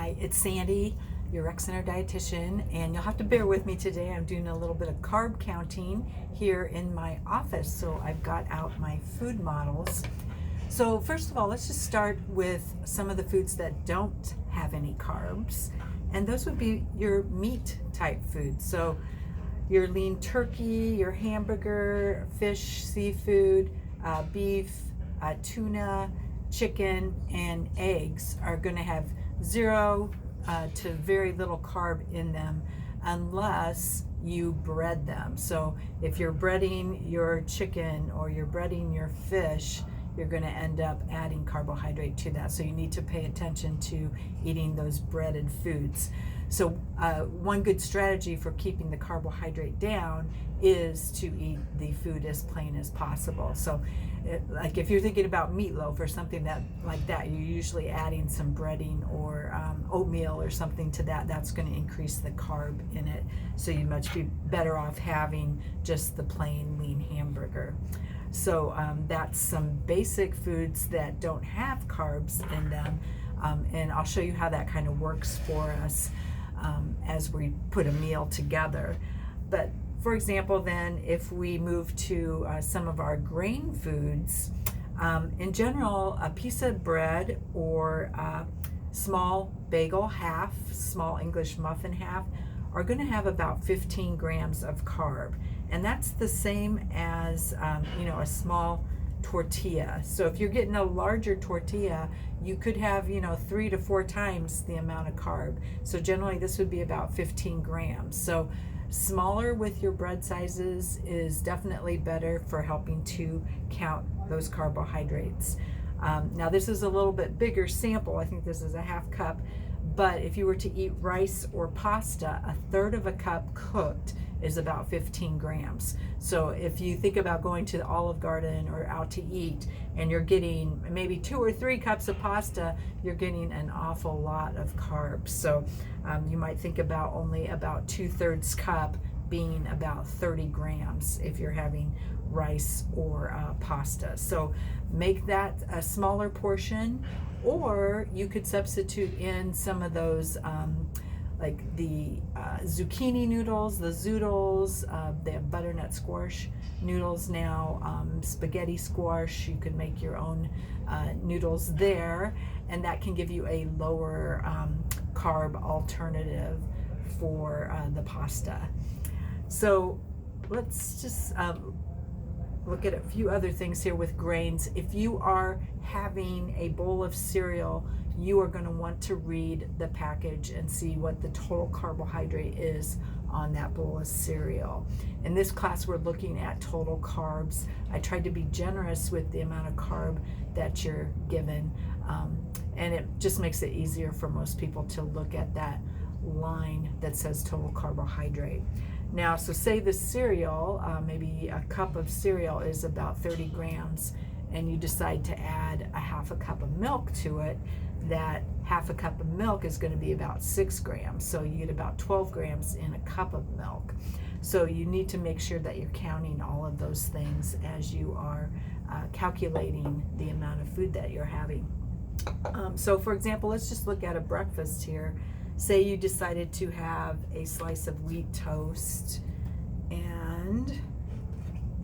Hi, it's Sandy, your rec center dietitian, and you'll have to bear with me today. I'm doing a little bit of carb counting here in my office, so I've got out my food models. So first of all, let's just start with some of the foods that don't have any carbs, and those would be your meat type foods. So your lean turkey, your hamburger, fish, seafood, beef, tuna, chicken, and eggs are going to have zero to very little carb in them unless you bread them. So if you're breading your chicken or you're breading your fish, you're going to end up adding carbohydrate to that. So you need to pay attention to eating those breaded foods. So one good strategy for keeping the carbohydrate down is to eat the food as plain as possible. So like if you're thinking about meatloaf or something like that, you're usually adding some breading or oatmeal or something to that. That's going to increase the carb in it. So you'd much be better off having just the plain lean hamburger. So that's some basic foods that don't have carbs in them, and I'll show you how that kind of works for us as we put a meal together. But for example, then if we move to some of our grain foods, in general, a piece of bread or a small bagel half, small English muffin half, are going to have about 15 grams of carb. And that's the same as, a small tortilla. So if you're getting a larger tortilla, you could have, 3 to 4 times the amount of carb. So generally this would be about 15 grams. So smaller with your bread sizes is definitely better for helping to count those carbohydrates. Now this is a little bit bigger sample. I think this is a half cup. But if you were to eat rice or pasta, a third of a cup cooked is about 15 grams. So if you think about going to the Olive Garden or out to eat and you're getting maybe 2 or 3 cups of pasta, you're getting an awful lot of carbs. So you might think about only about 2/3 cup being about 30 grams if you're having rice or pasta. So make that a smaller portion, or you could substitute in some of those like the zucchini noodles, the zoodles, they have butternut squash noodles now, spaghetti squash. You could make your own noodles there, and that can give you a lower carb alternative for the pasta. So let's just look at a few other things here with grains. If you are having a bowl of cereal, you are going to want to read the package and see what the total carbohydrate is on that bowl of cereal. In this class, we're looking at total carbs. I tried to be generous with the amount of carb that you're given, and it just makes it easier for most people to look at that line that says total carbohydrate. Now, so say the cereal, maybe a cup of cereal is about 30 grams, and you decide to add a half a cup of milk to it. That half a cup of milk is going to be about 6 grams. So you get about 12 grams in a cup of milk. So you need to make sure that you're counting all of those things as you are calculating the amount of food that you're having. So for example, let's just look at a breakfast here. Say you decided to have a slice of wheat toast and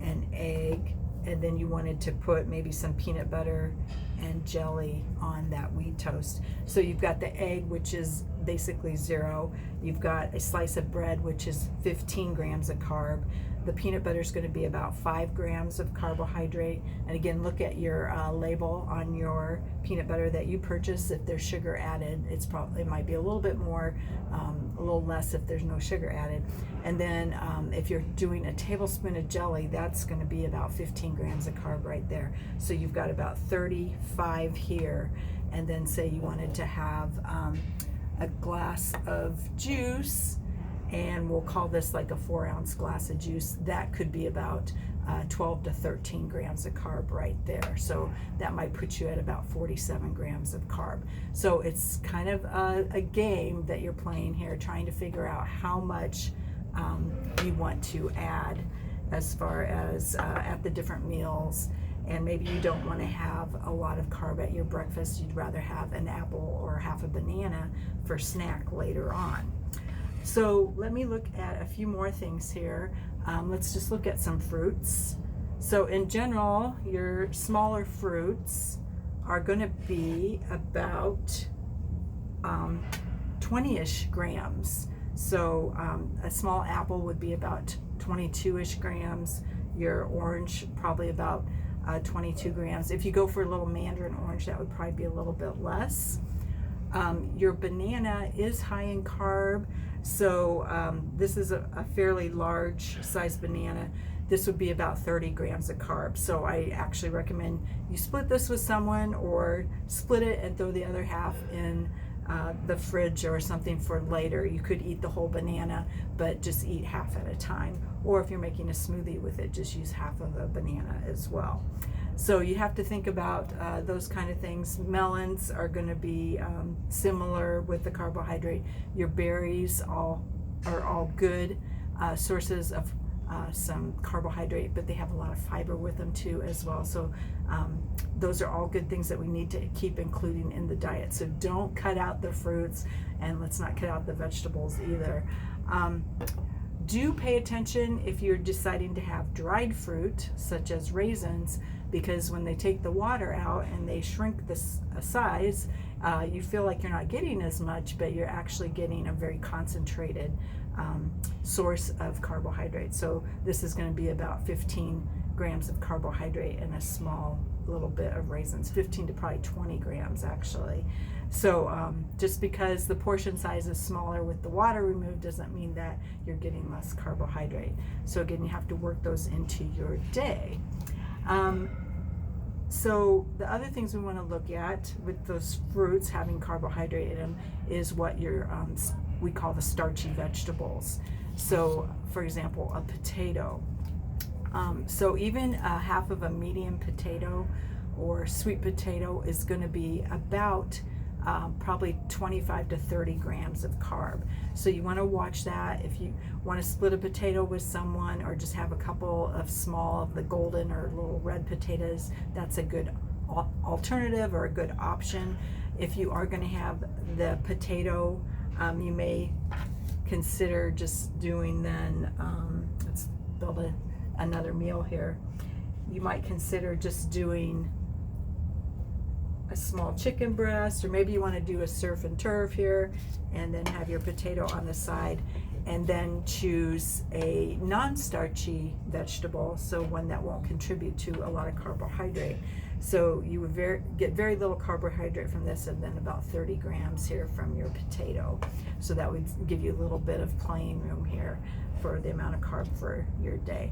an egg, and then you wanted to put maybe some peanut butter and jelly on that wheat toast. So you've got the egg, which is basically 0. You've got a slice of bread, which is 15 grams of carb. The peanut butter is going to be about 5 grams of carbohydrate. And again, look at your label on your peanut butter that you purchase. If there's sugar added, it might be a little bit more, a little less if there's no sugar added. And then if you're doing a tablespoon of jelly, that's going to be about 15 grams of carb right there. So you've got about 35 here. And then say you wanted to have a glass of juice, and we'll call this like a 4-ounce glass of juice. That could be about 12 to 13 grams of carb right there. So that might put you at about 47 grams of carb. So it's kind of a game that you're playing here, trying to figure out how much you want to add as far as at the different meals. and maybe you don't want to have a lot of carb at your breakfast. You'd rather have an apple or half a banana for snack later on. So let me look at a few more things here. Let's just look at some fruits. So in general, your smaller fruits are going to be about 20-ish grams. So a small apple would be about 22-ish grams. Your orange probably about 22 grams. If you go for a little mandarin orange, that would probably be a little bit less. Your banana is high in carb, so this is a fairly large size banana. This would be about 30 grams of carbs. So I actually recommend you split this with someone, or split it and throw the other half in the fridge or something for later. You could eat the whole banana, but just eat half at a time. Or if you're making a smoothie with it, just use half of a banana as well. So you have to think about those kind of things. Melons are going to be similar with the carbohydrate. Your berries are all good sources of some carbohydrate, but they have a lot of fiber with them too as well. So those are all good things that we need to keep including in the diet. So don't cut out the fruits, and let's not cut out the vegetables either. Do pay attention if you're deciding to have dried fruit, such as raisins, because when they take the water out and they shrink the size, you feel like you're not getting as much, but you're actually getting a very concentrated source of carbohydrate. So this is going to be about 15 grams of carbohydrate in a small little bit of raisins, 15 to probably 20 grams actually. So just because the portion size is smaller with the water removed doesn't mean that you're getting less carbohydrate. So again, you have to work those into your day. So the other things we want to look at with those fruits having carbohydrate in them is what your we call the starchy vegetables. So for example, a potato. So even half of a medium potato or sweet potato is going to be about probably 25 to 30 grams of carb. So you want to watch that. If you want to split a potato with someone, or just have a couple of small of the golden or little red potatoes, that's a good alternative or a good option. If you are going to have the potato, you may consider just doing then, let's build another meal here. You might consider just doing a small chicken breast, or maybe you want to do a surf and turf here and then have your potato on the side, and then choose a non-starchy vegetable, so one that won't contribute to a lot of carbohydrate. So you would get very little carbohydrate from this, and then about 30 grams here from your potato. So that would give you a little bit of playing room here for the amount of carb for your day.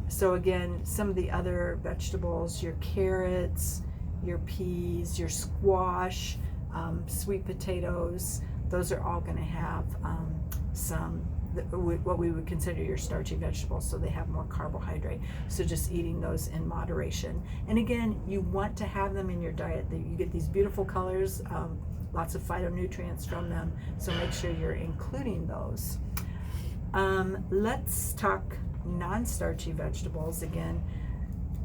So again, some of the other vegetables, your carrots, your peas, your squash, sweet potatoes, those are all going to have what we would consider your starchy vegetables, so they have more carbohydrate. So just eating those in moderation. And again, you want to have them in your diet. You get these beautiful colors, lots of phytonutrients from them, so make sure you're including those. Let's talk non-starchy vegetables. Again,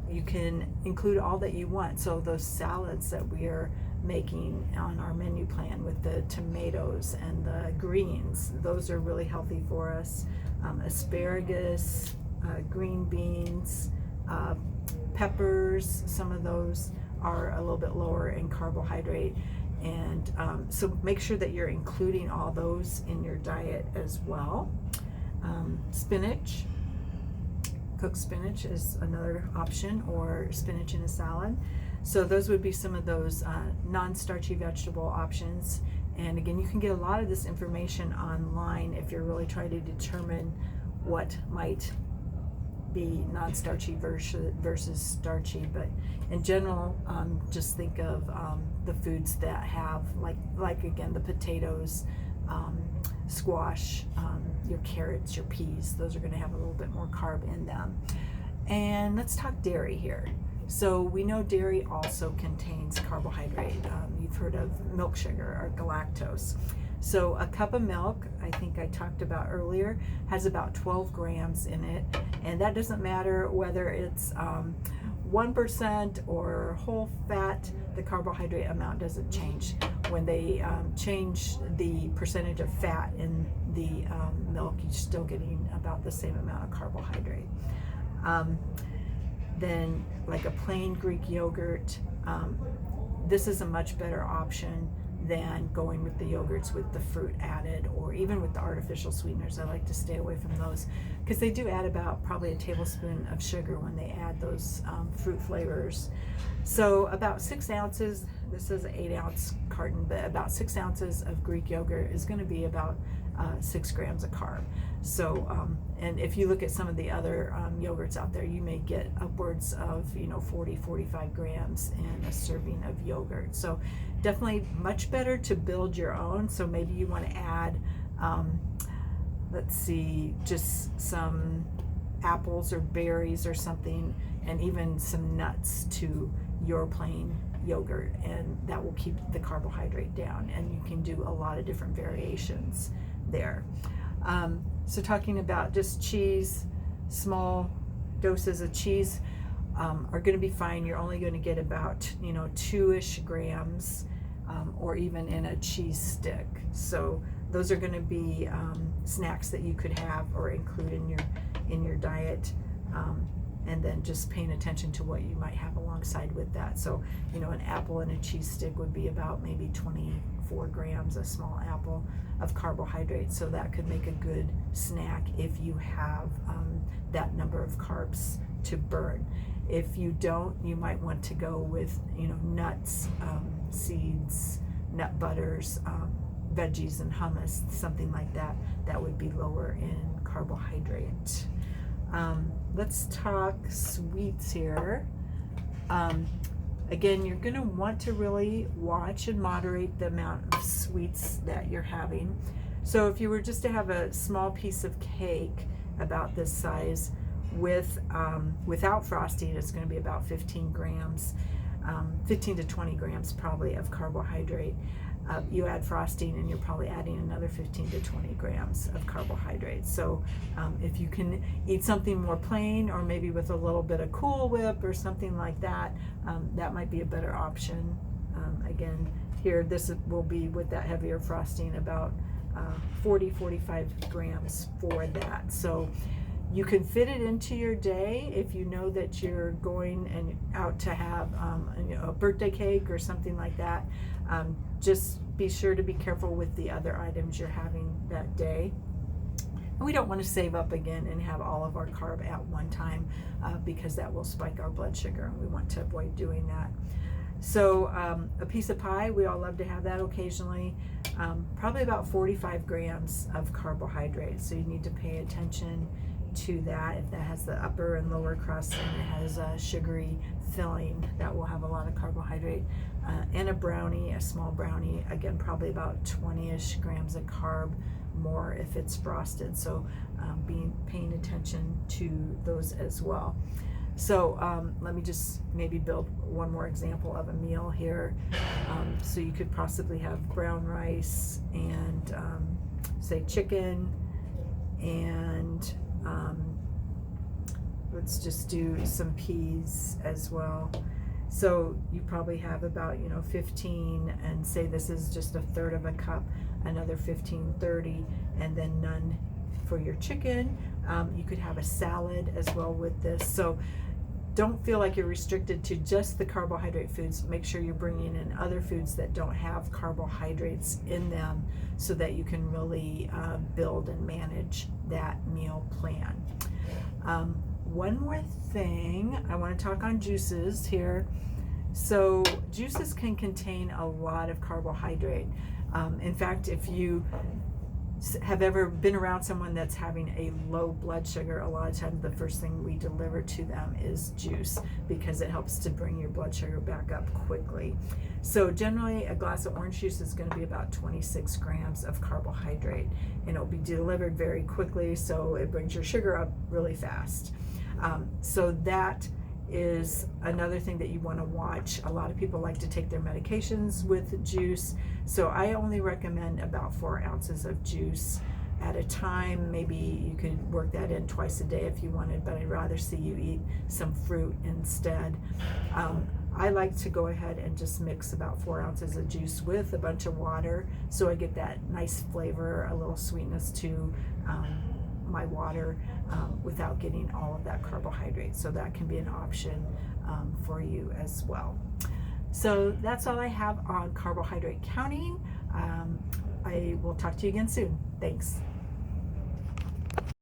you can include all that you want. So those salads that we are making on our menu plan with the tomatoes and the greens, those are really healthy for us. Asparagus, green beans, peppers, some of those are a little bit lower in carbohydrate. And so make sure that you're including all those in your diet as well. Spinach. Cooked spinach is another option, or spinach in a salad. So those would be some of those non-starchy vegetable options. And again, you can get a lot of this information online if you're really trying to determine what might be non-starchy versus starchy. But in general, just think of the foods that have like again, the potatoes, squash, your carrots, your peas. Those are going to have a little bit more carb in them. And let's talk dairy here. So we know dairy also contains carbohydrate. You've heard of milk sugar or galactose. So a cup of milk, I think I talked about earlier, has about 12 grams in it. And that doesn't matter whether it's 1% or whole fat, the carbohydrate amount doesn't change. When they change the percentage of fat in the milk, you're still getting about the same amount of carbohydrate. Then like a plain Greek yogurt, this is a much better option than going with the yogurts with the fruit added, or even with the artificial sweeteners. I like to stay away from those because they do add about probably a tablespoon of sugar when they add those fruit flavors. So about 6 ounces, this is an 8-ounce carton, but about 6 ounces of Greek yogurt is going to be about 6 grams of carb. So, and if you look at some of the other yogurts out there, you may get upwards of 40, 45 grams in a serving of yogurt. So definitely much better to build your own. So maybe you want to add, let's see, just some apples or berries or something, and even some nuts to your plain yogurt, and that will keep the carbohydrate down, and you can do a lot of different variations there. So talking about just cheese, small doses of cheese are going to be fine. You're only going to get about 2-ish grams, or even in a cheese stick. So those are going to be snacks that you could have or include in your diet, and then just paying attention to what you might have alongside with that. So an apple and a cheese stick would be about maybe 24 grams, a small apple, of carbohydrate. So that could make a good snack if you have that number of carbs to burn. If you don't, you might want to go with nuts, seeds, nut butters, veggies and hummus, something like that. That would be lower in carbohydrate. Let's talk sweets here. Again, you're going to want to really watch and moderate the amount of sweets that you're having. So if you were just to have a small piece of cake about this size without frosting, it's going to be about 15 grams, 15 to 20 grams probably of carbohydrate. You add frosting and you're probably adding another 15 to 20 grams of carbohydrates. So if you can eat something more plain, or maybe with a little bit of Cool Whip or something like that, that might be a better option. Again, here this will be with that heavier frosting, about 40-45 grams for that. So you can fit it into your day if you know that you're going and out to have a birthday cake or something like that. Just be sure to be careful with the other items you're having that day. And we don't want to save up again and have all of our carb at one time, because that will spike our blood sugar, and we want to avoid doing that. So a piece of pie, we all love to have that occasionally. Probably about 45 grams of carbohydrates. So you need to pay attention to that. If that has the upper and lower crust and it has a sugary filling, that will have a lot of carbohydrate. And a brownie, a small brownie, again probably about 20-ish grams of carb more if it's frosted. So paying attention to those as well. So let me just maybe build one more example of a meal here. So you could possibly have brown rice and say chicken, and let's just do some peas as well. So you probably have about 15, and say this is just a third of a cup, another 15, 30, and then none for your chicken. You could have a salad as well with this. So don't feel like you're restricted to just the carbohydrate foods. Make sure you're bringing in other foods that don't have carbohydrates in them, so that you can really build and manage that meal plan. One more thing, I want to talk on juices here. So juices can contain a lot of carbohydrate. In fact, if you have ever been around someone that's having a low blood sugar, a lot of times the first thing we deliver to them is juice, because it helps to bring your blood sugar back up quickly. So generally a glass of orange juice is going to be about 26 grams of carbohydrate, and it'll be delivered very quickly, so it brings your sugar up really fast. So that is another thing that you want to watch. A lot of people like to take their medications with juice, so I only recommend about 4 ounces of juice at a time. Maybe you could work that in twice a day if you wanted, but I'd rather see you eat some fruit instead. I like to go ahead and just mix about 4 ounces of juice with a bunch of water, so I get that nice flavor, a little sweetness to my water, without getting all of that carbohydrate. So that can be an option for you as well. So that's all I have on carbohydrate counting. I will talk to you again soon. Thanks.